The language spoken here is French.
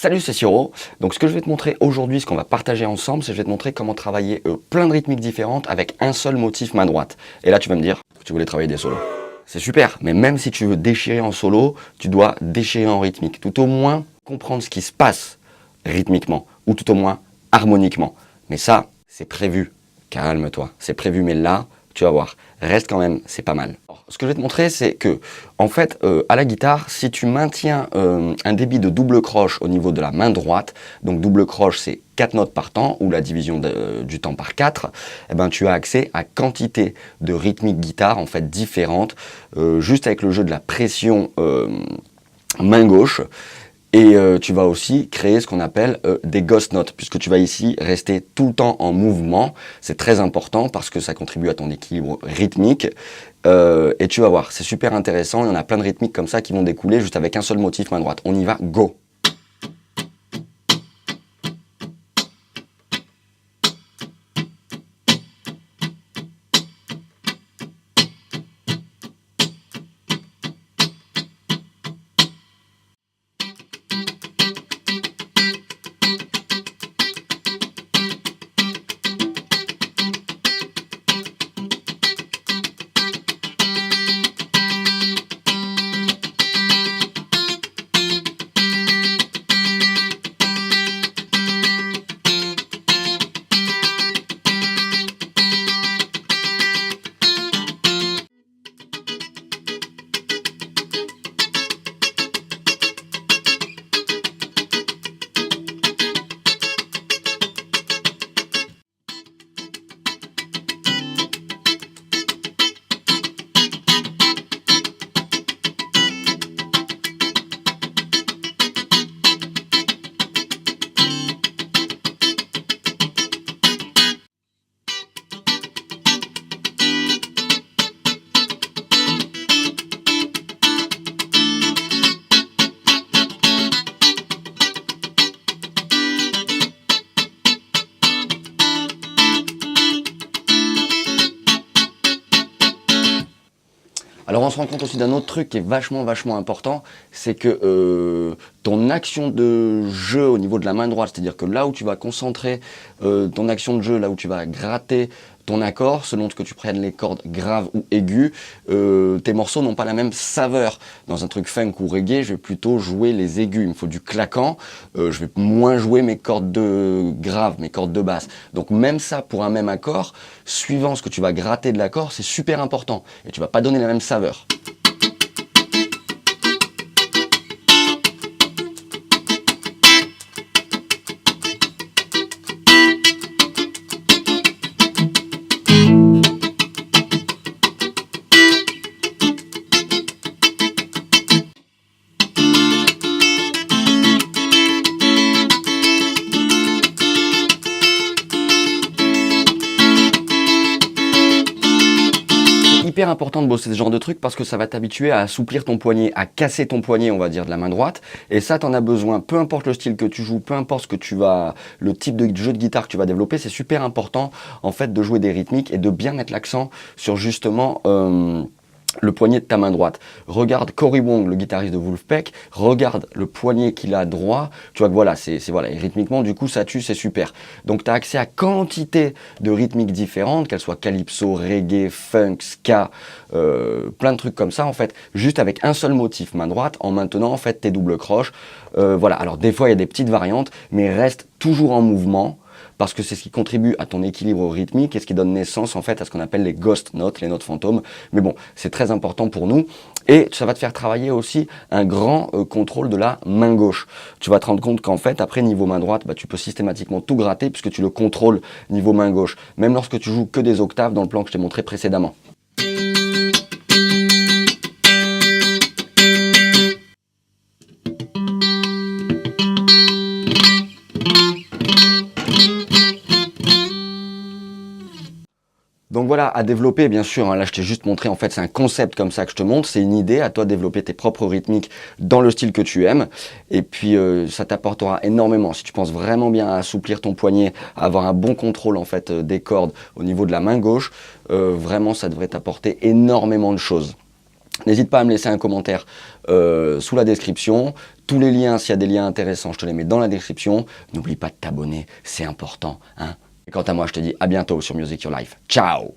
Salut, c'est Siro. Donc ce que je vais te montrer aujourd'hui, ce qu'on va partager ensemble, c'est que je vais te montrer comment travailler plein de rythmiques différentes avec un seul motif main droite. Et là tu vas me dire que tu voulais travailler des solos. C'est super, mais même si tu veux déchirer en solo, tu dois déchirer en rythmique. Tout au moins comprendre ce qui se passe rythmiquement, ou tout au moins harmoniquement. Mais ça, c'est prévu. Calme-toi, c'est prévu, mais là, tu vas voir, reste quand même, c'est pas mal. Alors, ce que je vais te montrer, c'est que, en fait, à la guitare, si tu maintiens un débit de double croche au niveau de la main droite, donc double croche, c'est 4 notes par temps, ou la division du temps par 4, eh ben, tu as accès à quantité de rythmiques guitare, en fait, différentes, juste avec le jeu de la pression main gauche. Et tu vas aussi créer ce qu'on appelle des ghost notes, puisque tu vas ici rester tout le temps en mouvement. C'est très important parce que ça contribue à ton équilibre rythmique. Et tu vas voir, c'est super intéressant. Il y en a plein de rythmiques comme ça qui vont découler juste avec un seul motif main droite. On y va, go! Alors on se rend compte aussi d'un autre truc qui est vachement important, c'est que ton action de jeu au niveau de la main droite, c'est-à-dire que là où tu vas concentrer ton action de jeu, là où tu vas gratter ton accord, selon ce que tu prennes les cordes graves ou aiguës, tes morceaux n'ont pas la même saveur. Dans un truc funk ou reggae, je vais plutôt jouer les aigus, il me faut du claquant, je vais moins jouer mes cordes de graves, mes cordes de basse. Donc même ça, pour un même accord, suivant ce que tu vas gratter de l'accord, c'est super important. Et tu vas pas donner la même saveur. Hyper important de bosser ce genre de truc parce que ça va t'habituer à assouplir ton poignet, à casser ton poignet, on va dire, de la main droite. Et ça, t'en as besoin, peu importe le style que tu joues, peu importe ce que tu vas, le type de jeu de guitare que tu vas développer, c'est super important, en fait, de jouer des rythmiques et de bien mettre l'accent sur justement le poignet de ta main droite. Regarde Cory Wong, le guitariste de Wolfpack, regarde le poignet qu'il a droit, tu vois que voilà, voilà, et rythmiquement, du coup, ça tue, c'est super. Donc, tu as accès à quantité de rythmiques différentes, qu'elles soient calypso, reggae, funk, ska, plein de trucs comme ça, en fait, juste avec un seul motif main droite, en maintenant, en fait, tes doubles croches. Voilà, alors des fois, il y a des petites variantes, mais reste toujours en mouvement, parce que c'est ce qui contribue à ton équilibre rythmique et ce qui donne naissance en fait à ce qu'on appelle les ghost notes, les notes fantômes. Mais bon, c'est très important pour nous et ça va te faire travailler aussi un grand contrôle de la main gauche. Tu vas te rendre compte qu'en fait, après niveau main droite, tu peux systématiquement tout gratter puisque tu le contrôles niveau main gauche, même lorsque tu joues que des octaves dans le plan que je t'ai montré précédemment. Donc voilà, à développer bien sûr, hein, là je t'ai juste montré, en fait c'est un concept comme ça que je te montre, c'est une idée, à toi de développer tes propres rythmiques dans le style que tu aimes, et puis ça t'apportera énormément, si tu penses vraiment bien à assouplir ton poignet, à avoir un bon contrôle en fait des cordes au niveau de la main gauche, vraiment ça devrait t'apporter énormément de choses. N'hésite pas à me laisser un commentaire sous la description. Tous les liens, s'il y a des liens intéressants, je te les mets dans la description. N'oublie pas de t'abonner, c'est important, hein. Et quant à moi, je te dis à bientôt sur Music Your Life. Ciao!